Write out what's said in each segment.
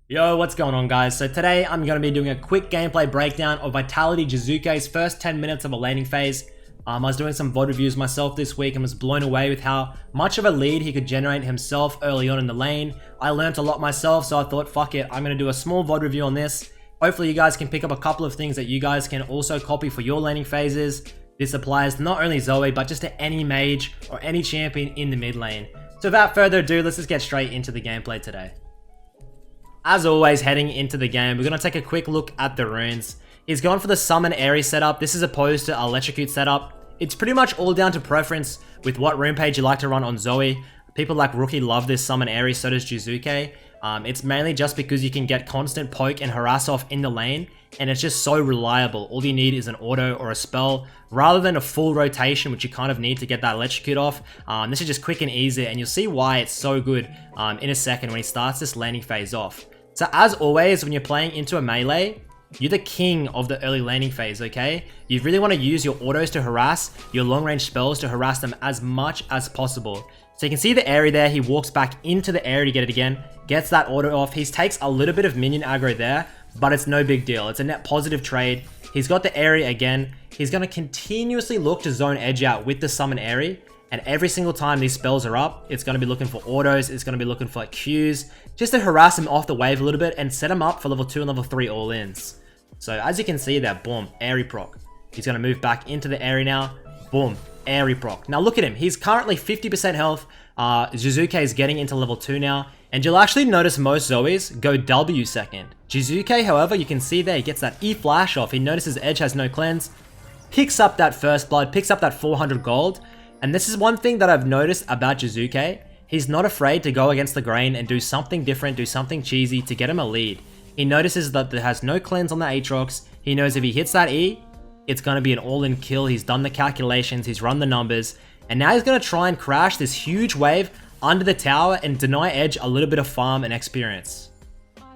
Yo, what's going on guys? So today I'm going to be doing a quick gameplay breakdown of Vitality Jiizuke's first 10 minutes of a laning phase. I was doing some VOD reviews myself this week and was blown away with how much of a lead he could generate himself early on in the lane. I learned a lot myself, so I thought fuck it, I'm going to do a small VOD review on this. Hopefully you guys can pick up a couple of things that you guys can also copy for your laning phases. This applies to not only Zoe but just to any mage or any champion in the mid lane. So without further ado, let's just get straight into the gameplay today. As always, heading into the game, we're going to take a quick look at the runes. He's gone for the Summon Ares setup. This is opposed to Electrocute setup. It's pretty much all down to preference with what rune page you like to run on Zoe. People like Rookie love this Summon Ares, so does Jiizuke. It's mainly just because you can get constant poke and harass off in the lane, and it's just so reliable. All you need is an auto or a spell, rather than a full rotation, which you kind of need to get that Electrocute off. This is just quick and easy, and you'll see why it's so good in a second when he starts this laning phase off. So as always, when you're playing into a melee, you're the king of the early laning phase, okay? You really want to use your autos to harass, your long range spells to harass them as much as possible. So you can see the area there, he walks back into the area to get it again, gets that auto off. He takes a little bit of minion aggro there, but it's no big deal. It's a net positive trade. He's got the area again. He's going to continuously look to zone edge out with the summon area. And every single time these spells are up, it's going to be looking for autos, it's going to be looking for like Qs, just to harass him off the wave a little bit and set him up for level 2 and level 3 all-ins. So as you can see there, boom, Airy proc. He's going to move back into the area now, boom, Airy proc. Now look at him, he's currently 50% health, Jiizuke is getting into level 2 now, and you'll actually notice most Zoes go W second. Jiizuke, however, you can see there, he gets that E flash off, he notices Edge has no cleanse, picks up that first blood, picks up that 400 gold, and this is one thing that I've noticed about Jiizuke. He's not afraid to go against the grain and do something different, do something cheesy to get him a lead. He notices that there has no cleanse on the Aatrox. He knows if he hits that E, it's going to be an all-in kill. He's done the calculations, he's run the numbers, and now he's going to try and crash this huge wave under the tower and deny Edge a little bit of farm and experience.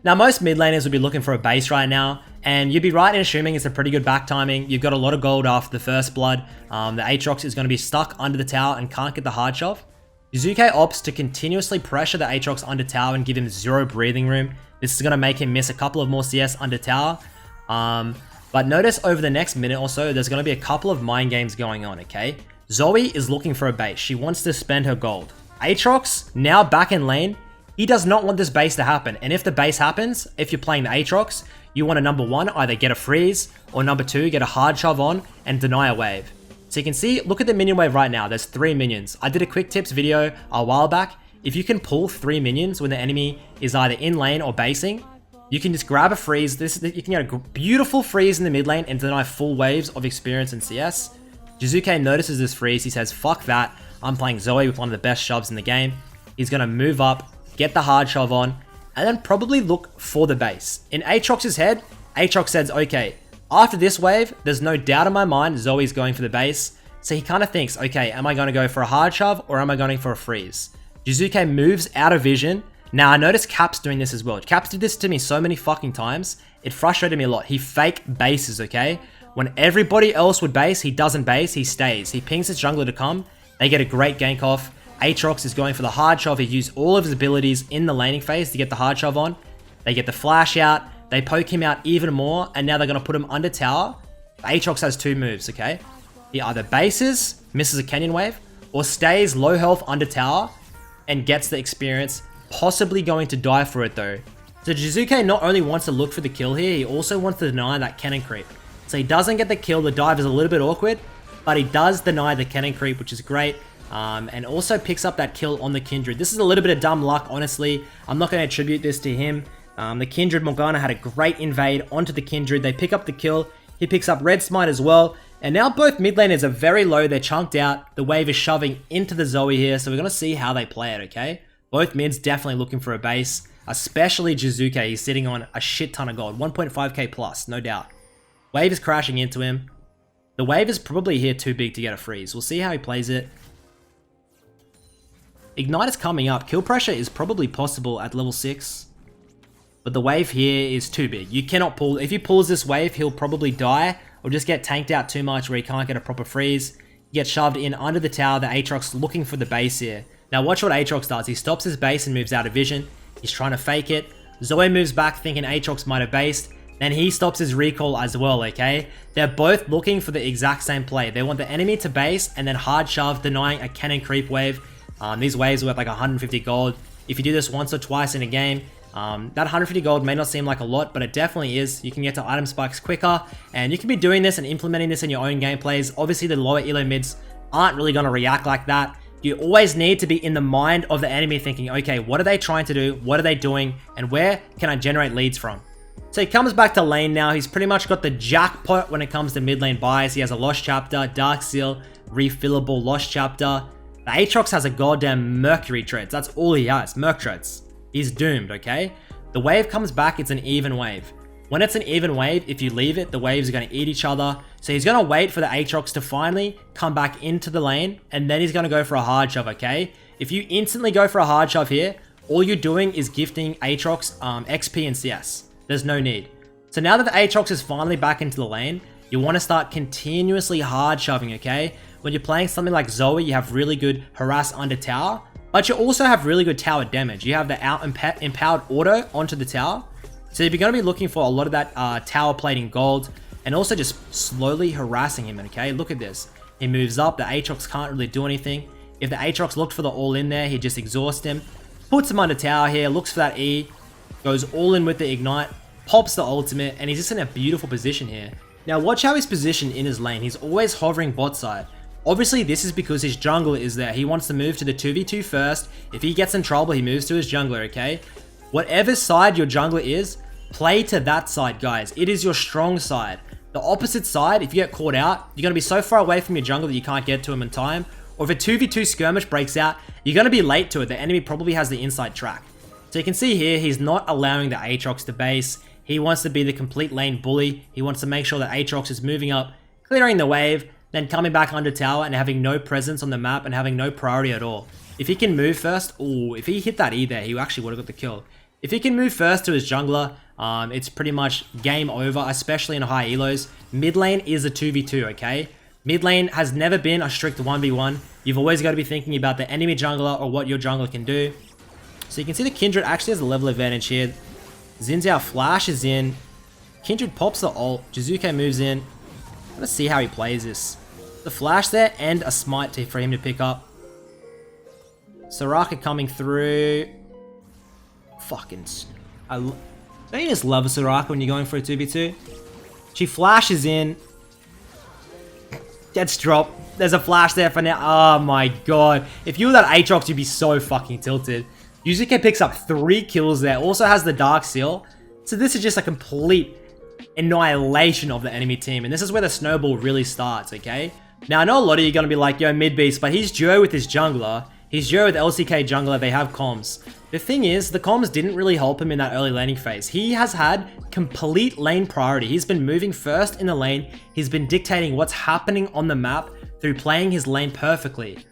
Now most mid laners will be looking for a base right now, and you'd be right in assuming it's a pretty good back timing. You've got a lot of gold after the first blood. The Aatrox is going to be stuck under the tower and can't get the hard shove. Jiizuke opts to continuously pressure the Aatrox under tower and give him zero breathing room. This is going to make him miss a couple of more CS under tower. But notice over the next minute or so, there's going to be a couple of mind games going on, okay? Zoe is looking for a base. She wants to spend her gold. Aatrox, now back in lane, he does not want this base to happen. And if the base happens, if you're playing the Aatrox, you want to number 1, either get a freeze, or number 2, get a hard shove on and deny a wave. So you can see, look at the minion wave right now, there's 3 minions. I did a quick tips video a while back. If you can pull 3 minions when the enemy is either in lane or basing, you can just grab a freeze. You can get a beautiful freeze in the mid lane and deny full waves of experience in CS. Jiizuke notices this freeze, he says, fuck that, I'm playing Zoe with one of the best shoves in the game. He's going to move up, get the hard shove on, and then probably look for the base. In Aatrox's head, Aatrox says, okay, after this wave, there's no doubt in my mind Zoe's going for the base. So he kind of thinks, okay, am I going to go for a hard shove or am I going for a freeze? Jiizuke moves out of vision. Now I noticed Caps doing this as well. Caps did this to me so many fucking times. It frustrated me a lot. He fake bases, okay? When everybody else would base, he doesn't base, he stays. He pings his jungler to come. They get a great gank off. Aatrox is going for the hard shove. He used all of his abilities in the laning phase to get the hard shove on. They get the flash out. They poke him out even more. And now they're going to put him under tower. Aatrox has 2 moves, okay? He either bases, misses a canyon wave, or stays low health under tower and gets the experience. Possibly going to die for it though. So Jiizuke not only wants to look for the kill here, he also wants to deny that cannon creep. So he doesn't get the kill. The dive is a little bit awkward, but he does deny the cannon creep, which is great. And also picks up that kill on the Kindred. This is a little bit of dumb luck, honestly. I'm not going to attribute this to him. The Kindred Morgana had a great invade onto the Kindred. They pick up the kill. He picks up Red Smite as well. And now both mid laners are very low. They're chunked out. The wave is shoving into the Zoe here. So we're going to see how they play it, okay? Both mids definitely looking for a base. Especially Jiizuke. He's sitting on a shit ton of gold. 1.5k plus, no doubt. Wave is crashing into him. The wave is probably here too big to get a freeze. We'll see how he plays it. Ignite is coming up. Kill pressure is probably possible at level 6. But the wave here is too big. You cannot pull. If he pulls this wave, he'll probably die or just get tanked out too much where he can't get a proper freeze. He gets shoved in under the tower. The Aatrox looking for the base here. Now watch what Aatrox does. He stops his base and moves out of vision. He's trying to fake it. Zoe moves back thinking Aatrox might have based. Then he stops his recall as well, okay? They're both looking for the exact same play. They want the enemy to base and then hard shove, denying a cannon creep wave. These waves are worth like 150 gold. If you do this once or twice in a game, that 150 gold may not seem like a lot, but it definitely is. You can get to item spikes quicker, and you can be doing this and implementing this in your own gameplays. Obviously, the lower elo mids aren't really going to react like that. You always need to be in the mind of the enemy thinking, okay, what are they trying to do? What are they doing? And where can I generate leads from? So he comes back to lane now. He's pretty much got the jackpot when it comes to mid lane buys. He has a Lost Chapter, Dark Seal, refillable Lost Chapter. The Aatrox has a goddamn Mercury Treads. That's all he has, Merc Treads. He's doomed, okay? The wave comes back, it's an even wave. When it's an even wave, if you leave it, the waves are going to eat each other. So he's going to wait for the Aatrox to finally come back into the lane, and then he's going to go for a hard shove, okay? If you instantly go for a hard shove here, all you're doing is gifting Aatrox XP and CS. There's no need. So now that the Aatrox is finally back into the lane, you want to start continuously hard shoving, okay? When you're playing something like Zoe, you have really good harass under tower, but you also have really good tower damage. You have the empowered auto onto the tower. So you're going to be looking for a lot of that tower plating gold, and also just slowly harassing him, okay? Look at this. He moves up, the Aatrox can't really do anything. If the Aatrox looked for the all in there, he'd just exhaust him. Puts him under tower here, looks for that E, goes all in with the ignite, pops the ultimate, and he's just in a beautiful position here. Now watch how he's positioned in his lane. He's always hovering bot side. Obviously this is because his jungler is there. He wants to move to the 2v2 first. If he gets in trouble, he moves to his jungler, okay? Whatever side your jungler is, play to that side, guys. It is your strong side. The opposite side, if you get caught out, you're going to be so far away from your jungler that you can't get to him in time. Or if a 2v2 skirmish breaks out, you're going to be late to it. The enemy probably has the inside track. So you can see here, he's not allowing the Aatrox to base. He wants to be the complete lane bully. He wants to make sure that Aatrox is moving up, clearing the wave, then coming back under tower and having no presence on the map and having no priority at all. If he can move first, if he hit that E there, he actually would have got the kill. If he can move first to his jungler, it's pretty much game over, especially in high elos. Mid lane is a 2v2, okay? Mid lane has never been a strict 1v1. You've always got to be thinking about the enemy jungler or what your jungler can do. So you can see the Kindred actually has a level advantage here. Xin Zhao flashes in. Kindred pops the ult. Jiizuke moves in. Let's see how he plays this. The flash there and a smite for him to pick up. Soraka coming through. Fucking... don't you just love a Soraka when you're going for a 2v2? She flashes in. Gets dropped. There's a flash there for now. Oh my god. If you were that Aatrox, you'd be so fucking tilted. Jiizuke picks up 3 kills there. Also has the Dark Seal. So this is just a complete annihilation of the enemy team. And this is where the snowball really starts, okay? Now, I know a lot of you are going to be like, yo, Midbeast, but he's duo with his jungler. He's duo with LCK jungler. They have comms. The thing is, the comms didn't really help him in that early laning phase. He has had complete lane priority. He's been moving first in the lane. He's been dictating what's happening on the map through playing his lane perfectly.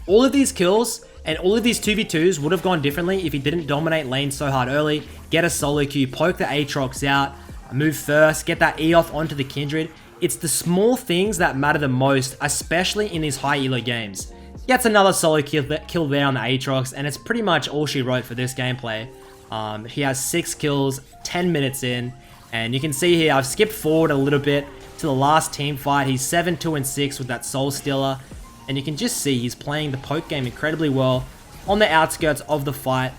All of these kills and all of these 2v2s would have gone differently if he didn't dominate lane so hard early, get a solo queue, poke the Aatrox out, move first, get that E off onto the Kindred. It's the small things that matter the most, especially in these high elo games. Gets another solo kill there on the Aatrox, and it's pretty much all she wrote for this gameplay. He has 6 kills, 10 minutes in, and you can see here, I've skipped forward a little bit to the last team fight. He's 7-2-6 with that Soul Stealer. And you can just see he's playing the poke game incredibly well on the outskirts of the fight.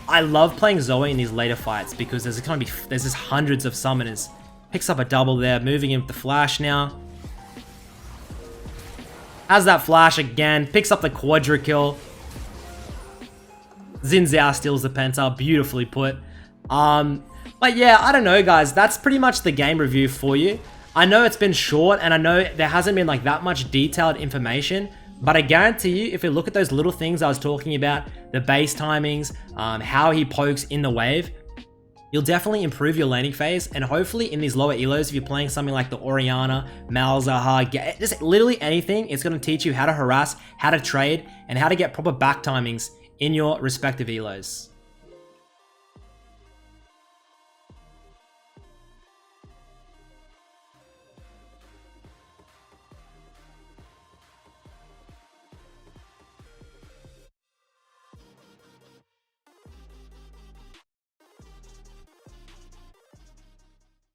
I love playing Zoe in these later fights because there's just hundreds of summoners. Picks up a double there, moving in with the flash now. Has that flash again, picks up the quadra kill. Xin Zhao steals the penta, beautifully put. But yeah, I don't know guys, that's pretty much the game review for you. I know it's been short and I know there hasn't been like that much detailed information, but I guarantee you if you look at those little things I was talking about, the base timings, how he pokes in the wave, you'll definitely improve your laning phase, and hopefully in these lower elos, if you're playing something like the Orianna, Malzahar, just literally anything, it's going to teach you how to harass, how to trade, and how to get proper back timings in your respective elos.